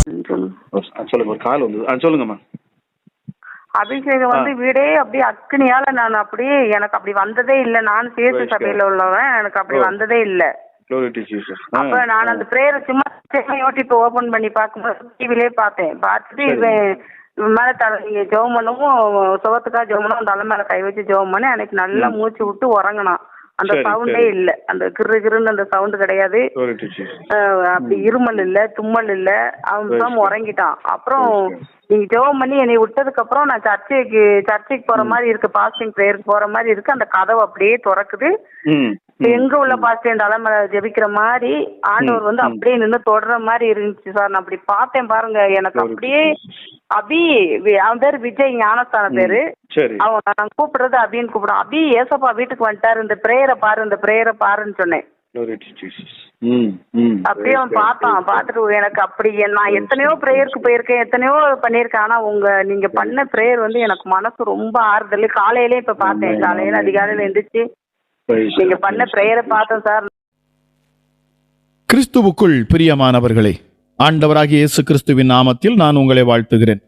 சொல்லுங்க, ஒரு கால் வந்து சொல்லுங்கம்மா. அபிஷேகம் வந்து வீடே அப்படியே அக்னியால நான் அப்படியே எனக்கு அப்படி வந்ததே இல்லை. நான் சேசு சபையில உள்ளவன், எனக்கு அப்படி வந்ததே இல்லை. அப்ப நான் அந்த பிரேயரை சும்மா யூடியூப் ஓபன் பண்ணி பார்க்கும்போது டிவிலே பார்த்துட்டு இவன் மேல நீங்க ஜெபம் பண்ணவும் சுகத்துக்காக ஜெபம் பண்ணவும் தலை மேல கை வச்சு ஜெபம் பண்ணி அன்னைக்கு நல்லா மூச்சு விட்டு உறங்கினான். அந்த சவுண்டே இல்ல, அந்த கிருன்னு அந்த சவுண்ட் கிடையாது, அப்படி இருமல் இல்ல, தும்மல் இல்ல, அவன் தான் உறங்கிட்டான். அப்புறம் நீங்க ஜெபம் பண்ணி என்னை விட்டதுக்கு அப்புறம் நான் சர்ச்சைக்கு போற மாதிரி இருக்கு, பாஸ்டிங் பிரேயருக்கு போற மாதிரி இருக்கு. அந்த கதவு அப்படியே திறக்குது. எங்க உள்ள பாஸ்டர் தலைமையில ஜெபிக்கிற மாதிரி ஆண்டவர் வந்து அப்படியே நின்று தொடர மாதிரி இருந்துச்சு சார். நான் அப்படி பார்த்தேன் பாருங்க, எனக்கு அப்படியே அவன் பேரு விஜய், ஞானஸ்தான பேரு. அவன் நான் கூப்பிடுறது அப்படின்னு கூப்பிடுறான். ஏசப்பா வீட்டுக்கு வந்துட்டாரு, இந்த பிரேயரை பாருன்னு சொன்னேன். அப்படியே அவன் பார்த்துட்டு எனக்கு அப்படி நான் எத்தனையோ பிரேயருக்கு போயிருக்கேன், எத்தனையோ பண்ணியிருக்கேன். ஆனா நீங்க பண்ண பிரேயர் வந்து எனக்கு மனசு ரொம்ப ஆறுதல். காலையிலே இப்ப பார்த்தேன், காலையில அதிகாலையில எந்திரிச்சு நீங்க பண்ண பிரேயரை பார்த்தேன் சார். கிறிஸ்துவுக்குள் பிரியமானவர்களே, ஆண்டவராகிய இயேசு கிறிஸ்துவின் நாமத்தில் நான் உங்களை வாழ்த்துகிறேன்.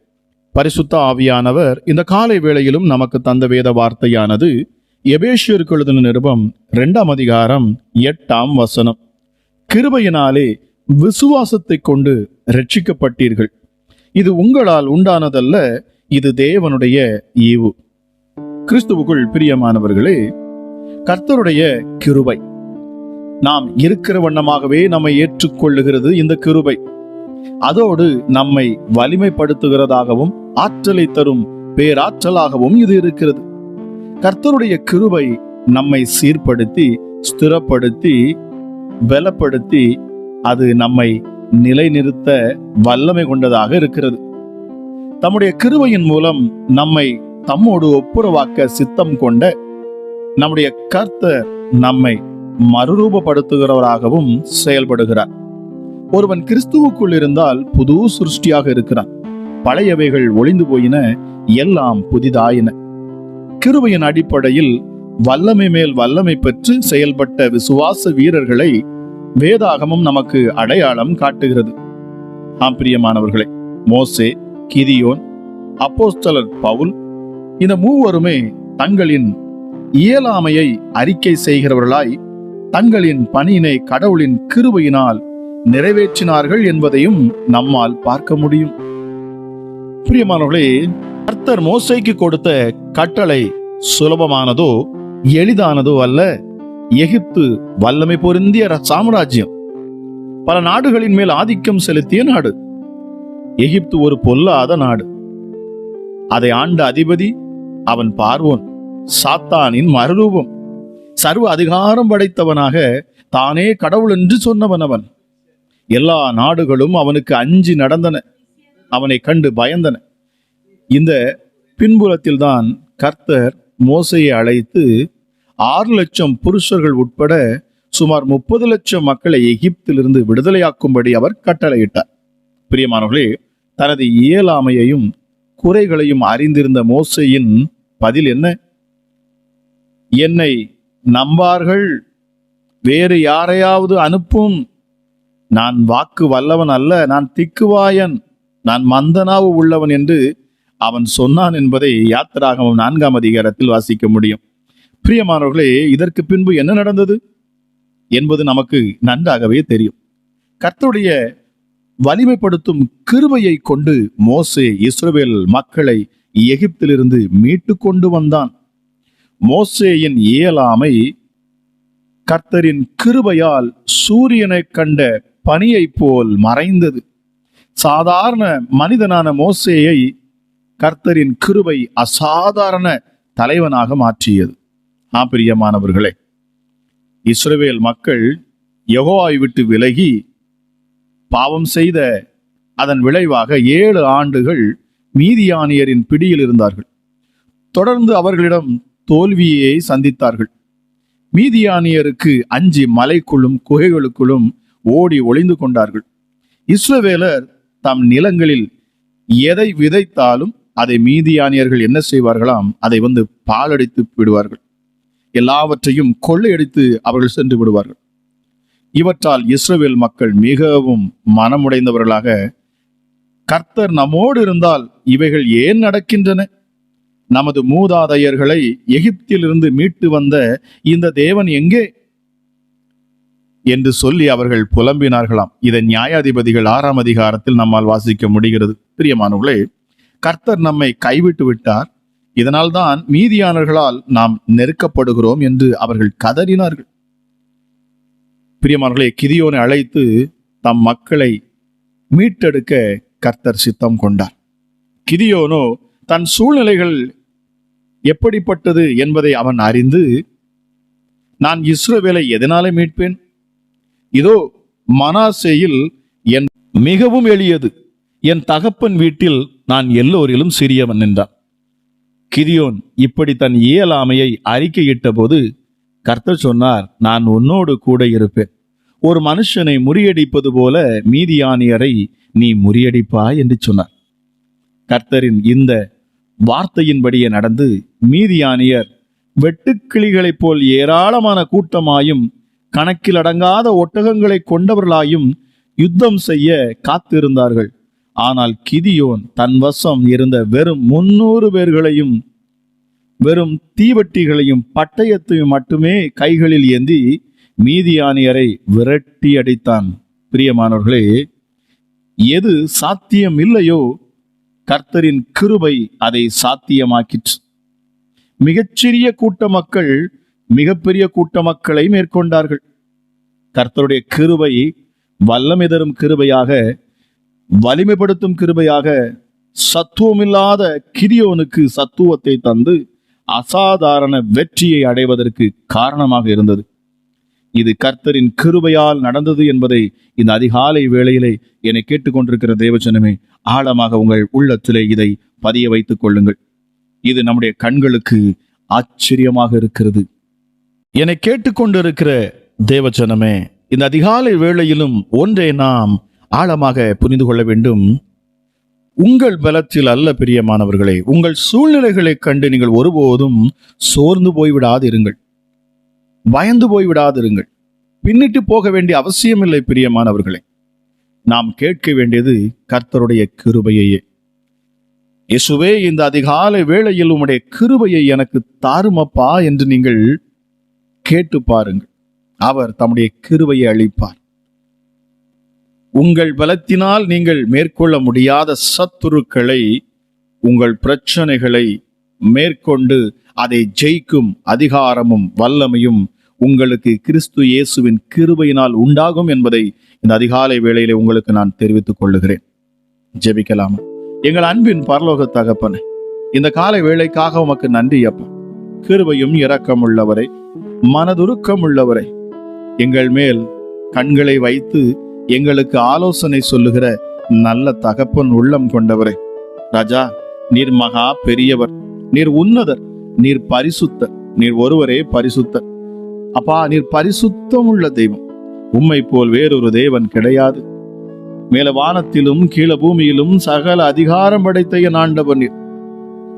பரிசுத்த ஆவியானவர் இந்த காலை வேளையிலும் நமக்கு தந்த வேத வார்த்தையானது எபேசியருக்கு எழுதின நிருபம் 2ஆம் அதிகாரம் 8ஆம் வசனம். கிருபையினாலே விசுவாசத்தை கொண்டு ரட்சிக்கப்பட்டீர்கள், இது உங்களால் உண்டானதல்ல, இது தேவனுடைய ஈவு. கிறிஸ்துவுக்குள் பிரியமானவர்களே, கர்த்தருடைய கிருபை நாம் இருக்கிற வண்ணமாகவே நம்மை ஏற்றுக்கொள்ளுகிறது. இந்த கிருபை அதோடு நம்மை வலிமைப்படுத்துகிறதாகவும் ஆற்றலை தரும் பேராற்றலாகவும் இது இருக்கிறது. கர்த்தருடைய கிருபை நம்மை சீர்படுத்தி, ஸ்திரப்படுத்தி, பலப்படுத்தி, அது நம்மை நிலைநிறுத்த வல்லமை கொண்டதாக இருக்கிறது. தம்முடைய கிருபையின் மூலம் நம்மை தம்மோடு ஒப்புரவாக்க சித்தம் கொண்ட நம்முடைய கர்த்தர் நம்மை மறுரூபப்படுத்துகிறவராகவும் செயல்படுகிறார். ஒருவன் கிறிஸ்துவுக்குள் இருந்தால் புது சிருஷ்டியாக இருக்கிறான். பழையவைகள் ஒளிந்து போயின, எல்லாம் புதிதாயின. கிருபையின் அடிப்படையில் வல்லமை மேல் வல்லமை பெற்று செயல்பட்ட விசுவாச வீரர்களை வேதாகமம் நமக்கு அடையாளம் காட்டுகிறது. ஆம் பிரியமானவர்களே, மோசே, கிதியோன், அப்போஸ்தலர் பவுல், இந்த மூவருமே தங்களின் இயலாமையை அறிக்கை செய்கிறவர்களாய் தங்களின் பணியினை கடவுளின் கிருபையினால் நிறைவேற்றினார்கள் என்பதையும் நம்மால் பார்க்க முடியும். பிரியமானவர்களே, கர்த்தர் மோசேக்கு கொடுத்த கட்டளை சுலபமானதோ எளிதானதோ அல்ல. எகிப்து வல்லமை பொருந்திய சாம்ராஜ்யம், பல நாடுகளின் மேல் ஆதிக்கம் செலுத்திய நாடு. எகிப்து ஒரு பொல்லாத நாடு. அதை ஆண்ட அதிபதி அவன் பார்வோன், சாத்தானின் மறுரூபம். சர்வ அதிகாரம் படைத்தவனாக தானே கடவுள் என்று சொன்னவன் அவன். எல்லா நாடுகளும் அவனுக்கு அஞ்சி நடந்தன, அவனை கண்டு பயந்தன. இந்த பின்புலத்தில்தான் கர்த்தர் மோசையை அழைத்து 6 லட்சம் புருஷர்கள் உட்பட சுமார் 30 லட்சம் மக்களை எகிப்திலிருந்து விடுதலையாக்கும்படி அவர் கட்டளையிட்டார். பிரியமானவர்களே, தனது இயலாமையையும் குறைகளையும் அறிந்திருந்த மோசையின் பதில் என்ன? என்னை நம்பார்கள், வேறு யாரையாவது அனுப்பும். நான் வாக்கு வல்லவன் அல்ல, நான் திக்குவாயன், நான் மந்தனாவு உள்ளவன் என்று அவன் சொன்னான் என்பதை யாத்திராகமம் 4ஆம் அதிகாரத்தில் வாசிக்க முடியும். பிரியமானவர்களே, இதற்கு பின்பு என்ன நடந்தது என்பது நமக்கு நன்றாகவே தெரியும். கர்த்தருடைய வலிமைப்படுத்தும் கிருபையை கொண்டு மோசே இஸ்ரவேல் மக்களை எகிப்திலிருந்து மீட்டு கொண்டு வந்தான். மோசேயின் இயலாமை கர்த்தரின் கிருபையால் சூரியனை கண்ட பனியை போல் மறைந்தது. சாதாரண மனிதனான மோசேயை கர்த்தரின் கிருபை அசாதாரண தலைவனாக மாற்றியது. பிரியமானவர்களே, இஸ்ரவேல் மக்கள் யெகோவாவை விட்டு விலகி பாவம் செய்த அதன் விளைவாக 7 ஆண்டுகள் மீதியானியரின் பிடியில் இருந்தார்கள். தொடர்ந்து அவர்களிடம் தோல்வியை சந்தித்தார்கள். மீதியானியருக்கு அஞ்சி மலைக்குள்ளும் குகைகளுக்குள்ளும் ஓடி ஒளிந்து கொண்டார்கள். இஸ்ரவேலர் தம் நிலங்களில் எதை விதைத்தாலும் அதை மீதியானியர்கள் என்ன செய்வார்களாம்? அதை பாலடித்து விடுவார்கள். எல்லாவற்றையும் கொள்ளையடித்து அவர்கள் சென்று விடுவார்கள். இவற்றால் இஸ்ரவேல் மக்கள் மிகவும் மனமுடைந்தவர்களாக கர்த்தர் நம்மோடு இருந்தால் இவைகள் ஏன் நடக்கின்றன? நமது மூதாதையர்களை எகிப்திலிருந்து மீட்டு வந்த இந்த தேவன் எங்கே என்று சொல்லி அவர்கள் புலம்பினார்களாம். இதை நியாயாதிபதிகள் 6ஆம் அதிகாரத்தில் நம்மால் வாசிக்க முடிகிறது. பிரியமானவர்களே, கர்த்தர் நம்மை கைவிட்டு விட்டார், இதனால்தான் மீதியானவர்களால் நாம் நெருக்கப்படுகிறோம் என்று அவர்கள் கதறினார்கள். பிரியமானவர்களே, கிதியோனை அழைத்து தம் மக்களை மீட்டெடுக்க கர்த்தர் சித்தம் கொண்டார். கிதியோனோ தன் சூழ்நிலைகள் எப்படிப்பட்டது என்பதை அவன் அறிந்து, நான் இஸ்ரவேலை எதனாலே மீட்பேன்? இதோ மனாசேயில் என் மிகவும் எளியது, என் தகப்பன் வீட்டில் நான் எல்லோரிலும் சிறியவன் என்றான். கிதியோன் இப்படி தன் இயலாமையை அறிக்கையிட்ட போது கர்த்தர் சொன்னார், நான் உன்னோடு கூட இருப்பேன். ஒரு மனுஷனை முறியடிப்பது போல மீதியானியரை நீ முறியடிப்பாய் என்று சொன்னார். கர்த்தரின் இந்த வார்த்தையின்படியே நடந்து மீதியானியர் வெட்டுக்கிளிகளைப் போல் ஏராளமான கூட்டமாயும் கணக்கில் அடங்காத ஒட்டகங்களை கொண்டவர்களாயும் யுத்தம் செய்ய காத்திருந்தார்கள். ஆனால் கிதியோன் தன் வசம் இருந்த வெறும் 300 பேர்களையும் வெறும் தீவட்டிகளையும் பட்டயத்தையும் மட்டுமே கைகளில் ஏந்தி மீதியானியரை விரட்டி அடித்தான். பிரியமானவர்களே, எது சாத்தியம் இல்லையோ கர்த்தரின் கிருபை அதை சாத்தியமாக்கிற்று. மிகச்சிறிய கூட்ட மக்கள் மிகப்பெரிய கூட்ட மக்களை மேற்கொண்டார்கள். கர்த்தருடைய கிருபை வல்லமை தரும் கிருபையாக, வலிமைப்படுத்தும் கிருபையாக சத்துவமில்லாத கிதியோனுக்கு சத்துவத்தை தந்து அசாதாரண வெற்றியை அடைவதற்கு காரணமாக இருந்தது. இது கர்த்தரின் கிருபையால் நடந்தது என்பதை இந்த அதிகாலை வேளையிலே என்னை கேட்டுக்கொண்டிருக்கிற தேவஜனமே, ஆழமாக உங்கள் உள்ளத்திலே இதை பதிய வைத்துக் கொள்ளுங்கள். இது நம்முடைய கண்களுக்கு ஆச்சரியமாக இருக்கிறது. என்னை கேட்டுக்கொண்டிருக்கிற தேவஜனமே, இந்த அதிகாலை வேளையிலும் ஒன்றை நாம் ஆழமாக புரிந்து கொள்ள வேண்டும். உங்கள் பலத்தில் அல்ல பிரியமானவர்களே, உங்கள் சூழ்நிலைகளை கண்டு நீங்கள் ஒருபோதும் சோர்ந்து போய்விடாதிருங்கள், பயந்து போய்விடாதிருங்கள், பின்னிட்டு போக வேண்டிய அவசியமில்லை. பிரியமானவர்களே, நாம் கேட்க வேண்டியது கர்த்தருடைய கிருபையையே. இயேசுவே, இந்த அதிகாலை வேளையில் உம்முடைய கிருபையை எனக்கு தாருமப்பா என்று நீங்கள் கேட்டு பாருங்கள். அவர் தம்முடைய கிருபையை அளிப்பார். உங்கள் பலத்தினால் நீங்கள் மேற்கொள்ள முடியாத சத்துருக்களை, உங்கள் பிரச்சனைகளை மேற்கொண்டு அதை ஜெயிக்கும் அதிகாரமும் வல்லமையும் உங்களுக்கு கிறிஸ்து இயேசுவின் கிருபையினால் உண்டாகும் என்பதை இந்த அதிகாலை வேளையிலே உங்களுக்கு நான் தெரிவித்துக் கொள்ளுகிறேன். ஜெபிக்கலாமா? எங்கள் அன்பின் பரலோக தகப்பனே, இந்த காலை வேளைக்காக உமக்கு நன்றி அப்பா. கிருபையும் இரக்கம் உள்ளவரை, மனதுருக்கம் உள்ளவரை, எங்கள் மேல் கண்களை வைத்து எங்களுக்கு ஆலோசனை சொல்லுகிற நல்ல தகப்பன் உள்ளம் கொண்டவரே, ராஜா, நீர் மகா பெரியவர், நீர் உன்னதர், நீர் பரிசுத்தர், நீர் ஒருவரே பரிசுத்தர். அப்பா, நீர் பரிசுத்தம் உள்ள தெய்வம். உம்மை போல் வேறொரு தேவன் கிடையாது. மேல வானத்திலும் கீழ பூமியிலும் சகல அதிகாரம் படைத்த என் ஆண்டவர் நீர்.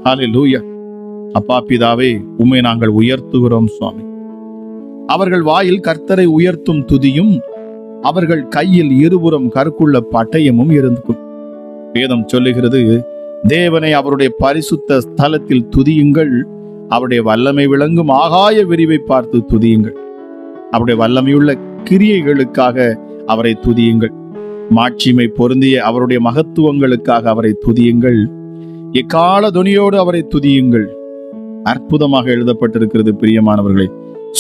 ஹல்லேலூயா. அப்பா பிதாவே, உம்மை நாங்கள் உயர்த்துகிறோம் சுவாமி. அவர்கள் வாயில் கர்த்தரை உயர்த்தும் துதியும், அவர்கள் கையில் இருபுறம் கற்குள்ள பட்டயமும் இருந்துக்கும். வேதம் சொல்லுகிறது, தேவனை அவருடைய பரிசுத்த ஸ்தலத்தில் துதியுங்கள், அவருடைய வல்லமை விளங்கும் ஆகாய விரிவை பார்த்து துதியுங்கள், அவருடைய வல்லமையுள்ள கிரியைகளுக்காக அவரை துதியுங்கள், மாட்சிமை பொருந்திய அவருடைய மகத்துவங்களுக்காக அவரை துதியுங்கள், எக்கால துணியோடு அவரை துதியுங்கள். அற்புதமாக எழுதப்பட்டிருக்கிறது பிரியமானவர்களே.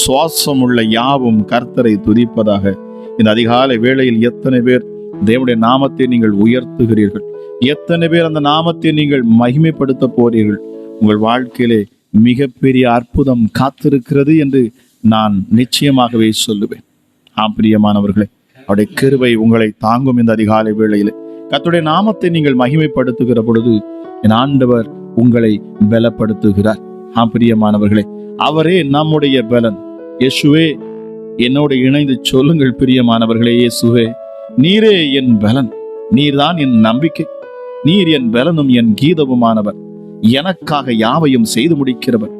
சுவாசம் உள்ள யாவும் கர்த்தரை துதிப்பதாக. இந்த அதிகாலை வேளையில் எத்தனை பேர் தேவனுடைய நாமத்தை நீங்கள் உயர்த்துகிறீர்கள்? எத்தனை பேர் அந்த நாமத்தை நீங்கள் மகிமைப்படுத்த போறீர்கள்? உங்கள் வாழ்க்கையிலே மிகப்பெரிய அற்புதம் காத்திருக்கிறது என்று நான் நிச்சயமாகவே சொல்லுவேன். ஆம் பிரியமானவர்களே, அவருடைய கிருபை உங்களை தாங்கும். இந்த அதிகாலை வேளையிலே கர்த்தருடைய நாமத்தை நீங்கள் மகிமைப்படுத்துகிற பொழுது என் ஆண்டவர் உங்களை பலப்படுத்துகிறார். ஆம் பிரியமானவர்களே, அவரே நம்முடைய பலன். இயேசுவே, என்னோடு இணைந்து சொல்லுங்கள் பிரியமானவர்களே, இயேசுவே, நீரே என் பலன், நீர்தான் என் நம்பிக்கை, நீர் என் பலனும் என் கீதமுமானவர், எனக்காக யாவையும் செய்து முடிக்கிறவர்,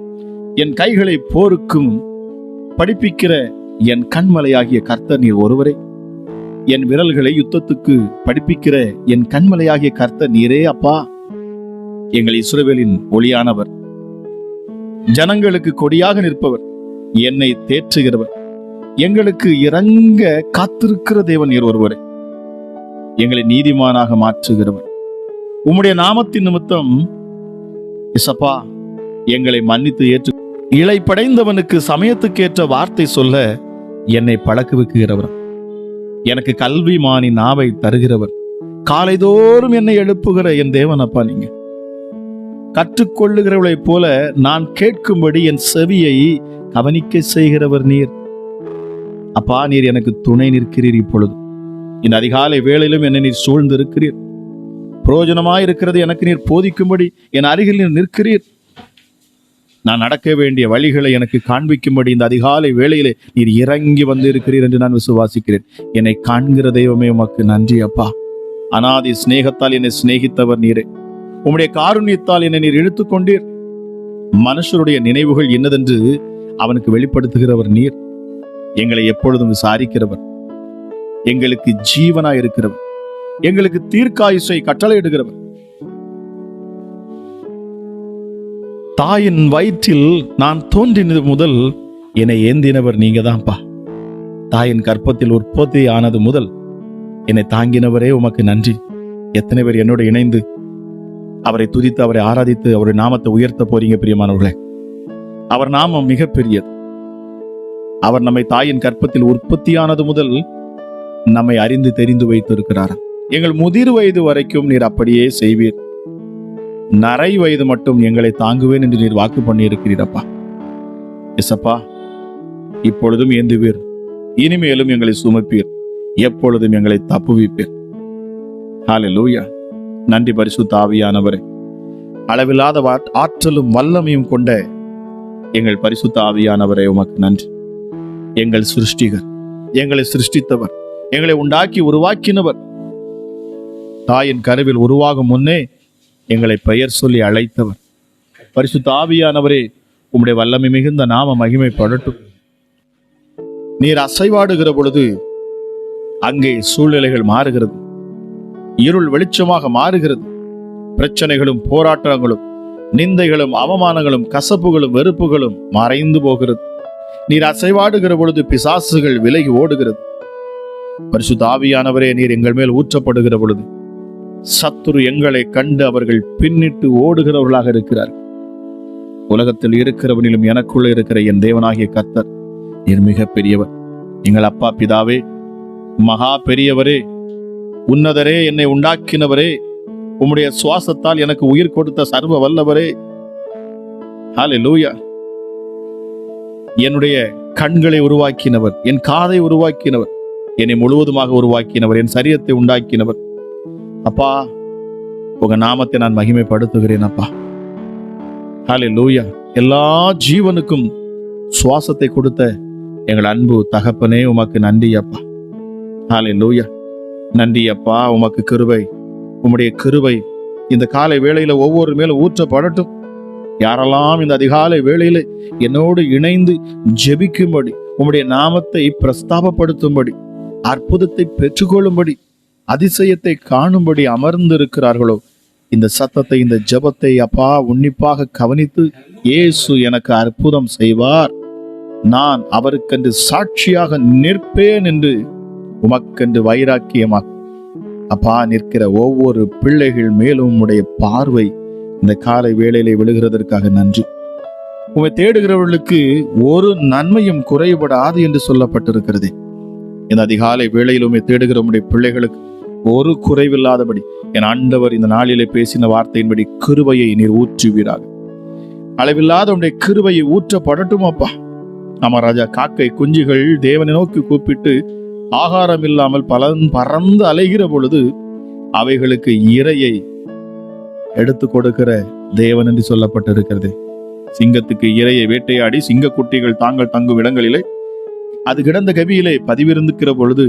என் கைகளை போருக்கும் படிப்பிக்கிற என் கண்மலையாகிய கர்த்தர் நீர் ஒருவரே. என் விரல்களை யுத்தத்துக்கு படிப்பிக்கிற என் கண்மலையாகிய கர்த்தர் நீரே அப்பா. எங்கள் இஸ்ரவேலின் ஒளியானவர், ஜனங்களுக்கு கொடியாக நிற்பவர், என்னை தேற்றுகிறவர், எங்களுக்கு இறங்க காத்திருக்கிற தேவன் நீர் ஒருவரே. எங்களை நீதிமானாக மாற்றுகிறவர், உம்முடைய நாமத்தின் நிமித்தம் இசப்பா எங்களை மன்னித்து ஏற்று இளைப்படைந்தவனுக்கு சமயத்துக்கேற்ற வார்த்தை சொல்ல என்னை பழக்குவிக்கிறவர், எனக்கு கல்விமானி நாவை தருகிறவர், காலைதோறும் என்னை எழுப்புகிற என் தேவன் அப்பா. நீங்க கற்றுக்கொள்ளுகிறவளைப் போல நான் கேட்கும்படி என் செவியை கவனிக்க செய்கிறவர் நீர் அப்பா. நீர் எனக்கு துணை நிற்கிறீர். இப்பொழுது இந்த அதிகாலை வேளையிலும் என்னை நீர் சூழ்ந்து இருக்கிறீர். பிரயோஜனமாய் இருக்கிறது எனக்கு நீர் போதிக்கும்படி என் அருகில் நீர் நிற்கிறீர். நான் நடக்க வேண்டிய வழிகளை எனக்கு காண்பிக்கும்படி இந்த அதிகாலை வேளையிலே நீர் இறங்கி வந்து இருக்கிறீர் என்று நான் விசுவாசிக்கிறேன். என்னை காண்கிற தெய்வமே உமக்கு நன்றி அப்பா. அநாதி சிநேகத்தால் என்னை சிநேகித்தவர் நீரே. உம்முடைய காருண்யத்தால் என்னை நீர் இழுத்துக்கொண்டீர். மனுஷருடைய நினைவுகள் என்னதென்று அவனுக்கு வெளிப்படுத்துகிறவர் நீர். எங்களை எப்பொழுதும் விசாரிக்கிறவர், எங்களுக்கு ஜீவனாய் இருக்கிறவர், எங்களுக்கு தீர்க்காயுசை கட்டளையிடுகிறவர். தாயின் வயிற்றில் நான் தோன்றினது முதல் என்னை ஏந்தினவர் நீங்க தான்ப்பா. தாயின் கற்பத்தில் உற்பத்தி ஆனது முதல் என்னை தாங்கினவரே உமக்கு நன்றி. எத்தனை பேர் என்னோட இணைந்து அவரை துதித்து அவரை ஆராதித்து அவருடைய நாமத்தை உயர்த்த போறீங்க பிரியமானவர்களே. அவர் நாமம் மிக பெரியது. அவர் நம்மை தாயின் கற்பத்தில் உற்பத்தியானது முதல் நம்மை அறிந்து தெரிந்து வைத்திருக்கிறார். எங்கள் முதிர் வயது வரைக்கும் நீர் அப்படியே செய்வீர். நரை வயது மட்டும் எங்களை தாங்குவேன் என்று நீர் வாக்கு பண்ணி இருக்கிறீரப்பா. எசப்பா, இப்பொழுதும் ஏந்துவீர், இனிமேலும் எங்களை சுமப்பீர், எப்பொழுதும் எங்களை தப்புவிப்பீர். ஹல்லேலூயா. நன்றி பரிசுத்த ஆவியானவரே. அளவில்லாத ஆற்றலும் வல்லமையும் கொண்ட எங்கள் பரிசுத்த ஆவியானவரே உமக்கு நன்றி. எங்கள் சிருஷ்டிகர், எங்களை சிருஷ்டித்தவர், எங்களை உண்டாக்கி உருவாக்கினவர், தாயின் கருவில் உருவாகும் முன்னே எங்களை பெயர் சொல்லி அழைத்தவர் பரிசுத்த ஆவியானவரே, உம்முடைய வல்லமை மிகுந்த நாம மகிமைப்படட்டும். நீர் அசைவாடுகிற பொழுது அங்கே சூழ்நிலைகள் மாறுகிறது, இருள் வெளிச்சமாக மாறுகிறது. பிரச்சனைகளும் போராட்டங்களும் நிந்தைகளும் அவமானங்களும் கசப்புகளும் வெறுப்புகளும் மறைந்து போகிறது. நீர் அசைவாடுகிற பொழுது பிசாசுகள் விலகி ஓடுகிறது. பரிசுத்த ஆவியானவரே, நீர் எங்கள் மேல் ஊற்றப்படுகிற பொழுது சத்துரு எங்களை கண்டு அவர்கள் பின்னிட்டு ஓடுகிறவர்களாக இருக்கிறார். உலகத்தில் இருக்கிறவனிலும் எனக்குள்ள இருக்கிற என் தேவனாகிய கர்த்தர் நீர் மிக பெரியவர். எங்கள் அப்பா பிதாவே, மகா பெரியவரே, உன்னதரே, என்னை உண்டாக்கினவரே, உம்முடைய சுவாசத்தால் எனக்கு உயிர் கொடுத்த சர்வ வல்லவரே. ஹல்லேலூயா. என்னுடைய கண்களை உருவாக்கினவர், என் காதை உருவாக்கினவர், என்னை முழுவதுமாக உருவாக்கினவர், என் சரீரத்தை உண்டாக்கினவர். அப்பா, உங்க நாமத்தை நான் மகிமைப்படுத்துகிறேன் அப்பா. ஹல்லேலூயா. எல்லா ஜீவனுக்கும் சுவாசத்தை கொடுத்த எங்கள் அன்பு தகப்பனே, உமக்கு நன்றி அப்பா. ஹல்லேலூயா. நன்றி அப்பா. உமக்கு கிருபை, உம்முடைய கிருபை இந்த காலை வேளையில ஒவ்வொரு மேலும் ஊற்றப்படட்டும். யாரெல்லாம் இந்த அதிகாலை வேளையில என்னோடு இணைந்து ஜெபிக்கும்படி, உம்முடைய நாமத்தை பிரஸ்தாபப்படுத்தும்படி, அற்புதத்தை பெற்றுக்கொள்ளும்படி, அதிசயத்தை காணும்படி அமர்ந்திருக்கிறார்களோ, இந்த சத்தத்தை, இந்த ஜெபத்தை அப்பா உன்னிப்பாக கவனித்து, இயேசு எனக்கு அற்புதம் செய்வார், நான் அவருக்கென்று சாட்சியாக நிற்பேன் என்று உமக்கென்று வைராக்கியமாக அப்பா நிற்கிற ஒவ்வொரு பிள்ளைகள் மேலும் உம்முடைய பார்வை இந்த காலை வேளையிலே விழுகிறதற்காக நன்றி. உம்மை தேடுகிறவர்களுக்கு ஒரு நன்மையும் குறைபடாது என்று சொல்லப்பட்டிருக்கிறது. இந்த அதிகாலை வேளையில் உம்மை தேடுகிற உம்முடைய பிள்ளைகளுக்கு ஒரு குறைவில்லாதபடி என் ஆண்டவர் இந்த நாளிலே பேசின வார்த்தையின்படி கிருபையை நீர் ஊற்றுவீராக. அளவில்லாத உம்முடைய கிருபையை ஊற்றப்படட்டும் அப்பா. ஆமா ராஜா, காக்கை குஞ்சுகள் தேவனை நோக்கி கூப்பிட்டு ஆகாரம் இல்லாமல் பறந்து அலைகிற பொழுது அவைகளுக்கு இரையை எடுத்து கொடுக்கிற தேவன் என்று சொல்லப்பட்டிருக்கிறது. சிங்கத்துக்கு இரையை வேட்டையாடி சிங்க குட்டிகள் தாங்கள் தங்கும் இடங்களிலே அது கிடந்த கவியிலே பதிவிருந்துக்கிற பொழுது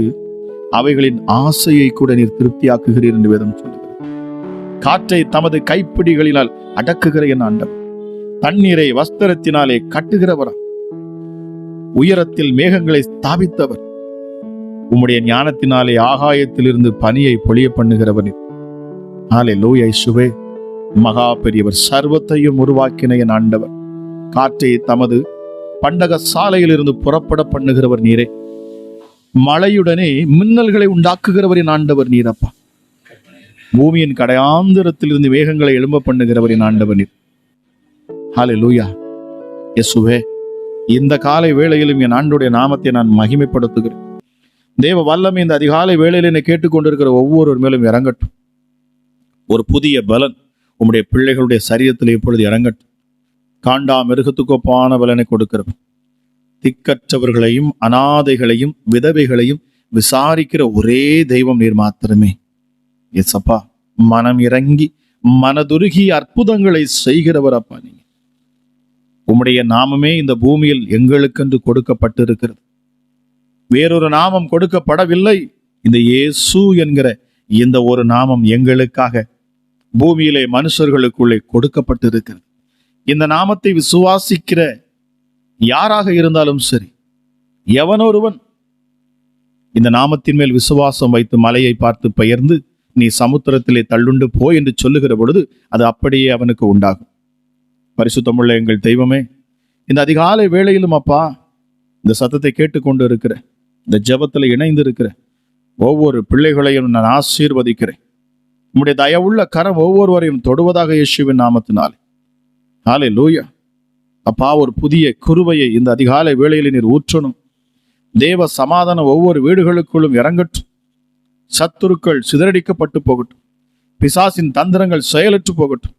அவைகளின் ஆசையை கூட நீர் திருப்தியாக்குகிறீர் என்று வேதம் சொல்லுகிறது. காற்றை தமது கைப்பிடிகளினால் அடக்குகிற என் ஆண்டவர், தண்ணீரை வஸ்திரத்தினாலே கட்டுகிறவரா, உயரத்தில் மேகங்களை ஸ்தாபித்தவர், உம்முடைய ஞானத்தினாலே ஆகாயத்திலிருந்து பனியை பொழிய பண்ணுகிறவர். ஹல்லேலூயா. இயேசுவே மகா பெரியவர், சர்வத்தையும் உருவாக்கின என் ஆண்டவர், காற்றை தமது பண்டக சாலையிலிருந்து புறப்பட பண்ணுகிறவர் நீரே. மழையுடனே மின்னல்களை உண்டாக்குகிறவரின் ஆண்டவர் நீரப்பா. பூமியின் கடையாந்திரத்திலிருந்து மேகங்களை எழும்ப பண்ணுகிறவரின் ஆண்டவர் நீர். ஹல்லேலூயா. இயேசுவே இந்த காலை வேளையிலும் என் ஆண்டுடைய நாமத்தை நான் மகிமைப்படுத்துகிறேன். தேவ வல்லமை இந்த அதிகாலை வேளையில் என்னை கேட்டுக்கொண்டிருக்கிற ஒவ்வொருவர் மேலும் இறங்கட்டும். ஒரு புதிய பலன் உம்முடைய பிள்ளைகளுடைய சரீரத்தில் இப்பொழுது இறங்கட்டும். காண்டா மிருகத்துக்கு ஒப்பான பலனை கொடுக்கிறவர், திக்கற்றவர்களையும் அனாதைகளையும் விதவைகளையும் விசாரிக்கிற ஒரே தெய்வம் நீர் மாத்திரமே. எஸ்அப்பா, மனம் இறங்கி மனதுருகி அற்புதங்களை செய்கிறவர் அப்பா. நீங்க உம்முடைய நாமமே இந்த பூமியில் எங்களுக்கென்று கொடுக்கப்பட்டிருக்கிறது. வேறொரு நாமம் கொடுக்கப்படவில்லை. இந்த இயேசு என்கிற இந்த ஒரு நாமம் எங்களுக்காக பூமியிலே மனுஷர்களுக்குள்ளே கொடுக்கப்பட்டிருக்கிறது. இந்த நாமத்தை விசுவாசிக்கிற யாராக இருந்தாலும் சரி, எவனொருவன் இந்த நாமத்தின் மேல் விசுவாசம் வைத்து மலையை பார்த்து பெயர்ந்து நீ சமுத்திரத்திலே தள்ளுண்டு போ என்று சொல்லுகிற பொழுது அது அப்படியே அவனுக்கு உண்டாகும். பரிசுத்தமுள்ள எங்கள் தெய்வமே, இந்த அதிகாலை வேளையிலும் அப்பா, இந்த சத்தத்தை கேட்டுக்கொண்டு இருக்கிற, இந்த ஜெபத்தில் இணைந்து இருக்கிற ஒவ்வொரு பிள்ளைகளையும் நான் ஆசீர்வதிக்கிறேன். உம்முடைய தயவுள்ள கரம் ஒவ்வொருவரையும் தொடுவதாக இயேசுவின் நாமத்தினாலே. ஹல்லேலூயா. அப்பா, ஒரு புதிய கிருபையை இந்த அதிகாலை வேளையில் நீர் ஊற்றணும். தேவ சமாதானம் ஒவ்வொரு வீடுகளுக்குள்ளும் இறங்கட்டும். சத்துருக்கள் சிதறடிக்கப்பட்டு போகட்டும். பிசாசின் தந்திரங்கள் செயலற்று போகட்டும்.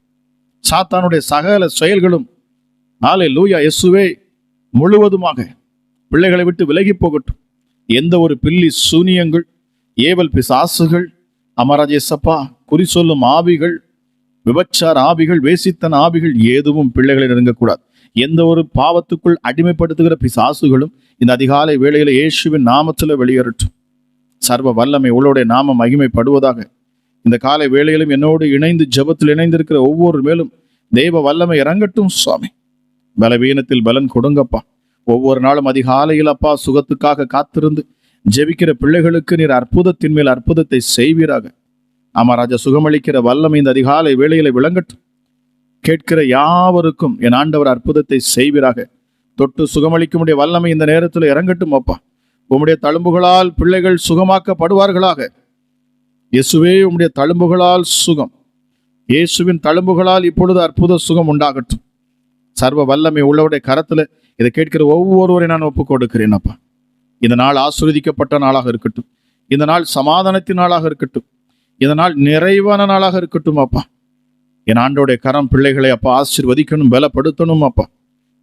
சாத்தானுடைய சகல செயல்களும் ஹல்லேலூயா இயேசுவே முழுவதுமாக பிள்ளைகளை விட்டு விலகி போகட்டும். எந்த ஒரு பில்லி சூனியங்கள், ஏவல் பிசாசுகள், அமராஜேசப்பா, குறி சொல்லும் ஆவிகள், விபச்சார ஆவிகள், வேசித்தன ஆவிகள் எதுவும் பிள்ளைகளை நெருங்கக்கூடாது. எந்த ஒரு பாவத்துக்குள் அடிமைப்படுத்துகிற பிசாசுகளும் இந்த அதிகாலை வேளையில இயேசுவின் நாமத்தில் வெளியேறட்டும். சர்வ வல்லமை உங்களுடைய நாம மகிமைப்படுவதாக. இந்த காலை வேளையிலும் என்னோடு இணைந்து ஜெபத்தில் இணைந்திருக்கிற ஒவ்வொரு மேலும் தெய்வ வல்லமை இறங்கட்டும் சுவாமி. பலவீனத்தில் பலன் கொடுங்கப்பா. ஒவ்வொரு நாளும் அதிகாலையில் அப்பா சுகத்துக்காக காத்திருந்து ஜெபிக்கிற பிள்ளைகளுக்கு நீர் அற்புதத்தின் மேல் அற்புதத்தை செய்வீராக. அமராஜா, சுகமளிக்கிற வல்லமை இந்த அதிகாலை வேளையில விளங்கட்டும். கேட்கிற யாவருக்கும் என் ஆண்டவர் அற்புதத்தை செய்வீராக. தொட்டு சுகமளிக்குமுடைய வல்லமை இந்த நேரத்தில் இறங்கட்டும் அப்பா. உம்முடைய தழும்புகளால் பிள்ளைகள் சுகமாக்கப்படுவார்களாக. இயேசுவே, உம்முடைய தழும்புகளால் சுகம், இயேசுவின் தழும்புகளால் இப்பொழுது அற்புத சுகம் உண்டாகட்டும். சர்வ வல்லமை உள்ளவருடைய கரத்துல இதை கேட்கிற ஒவ்வொருவரையும் நான் ஒப்புக் கொடுக்கிறேன் அப்பா. இந்த நாள் ஆசீர்வதிக்கப்பட்ட நாளாக இருக்கட்டும். இந்த நாள் சமாதானத்தின் நாளாக இருக்கட்டும். இந்த நாள் நிறைவான நாளாக இருக்கட்டும் அப்பா. என் ஆண்டோடைய கரம் பிள்ளைகளை அப்பா ஆசீர்வதிக்கணும், பலப்படுத்தணும் அப்பா.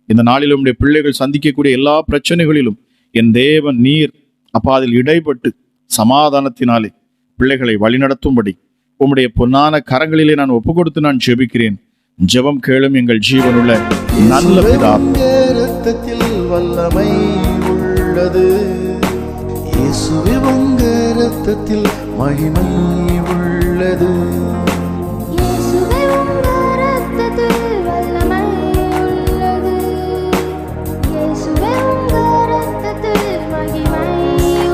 இந்த நாளில் உம்முடைய பிள்ளைகள் சந்திக்கக்கூடிய எல்லா பிரச்சனைகளிலும் என் தேவன் நீர் அப்பா அதில் இடைப்பட்டு சமாதானத்தினாலே பிள்ளைகளை வழிநடத்தும்படி உம்முடைய பொன்னான கரங்களிலே நான் ஒப்பு கொடுத்து நான் ஜெபிக்கிறேன். ஜெபம் கேளும் எங்கள் ஜீவனுள்ள நல்ல பிதாவே. இரத்தத்தில் வல்லமை உள்ளது. இயேசுவே, உங்க இரத்தத்தில் மகிமை உள்ளது. இயேசுவே, உங்க இரத்தத்தில் வல்லமை உள்ளது. இயேசுவே, உங்க இரத்தத்தில் மகிமை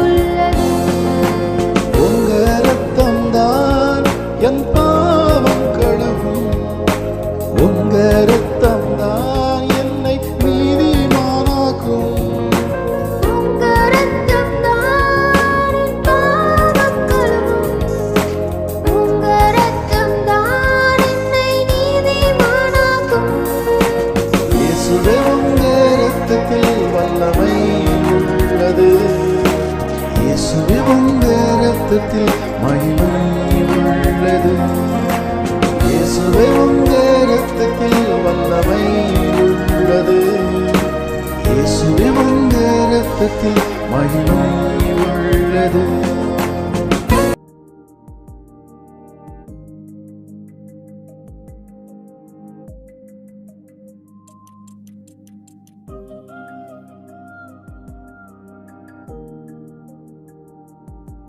உள்ளது. உங்க இரத்தம்தான் என் பாவம் கழுவும். உங்க இரத்தம்தான் என்னை நீதிமானாக்கும். உங்க இரத்தம்தான் என் பாவம் கழுவும். உங்க இரத்தம்தான் என்னை நீதிமானாக்கும். இயேசுவே, உங்க இரத்தத்தில் வல்லமை உள்ளது. இயேசுவே, உங்க இரத்தத்தில் மகிமை உள்ளது. இயேசுவே, உங்க இரத்தத்தில் வல்லமை உள்ளது. இயேசுவே, உங்க இரத்தத்தில் மகிமை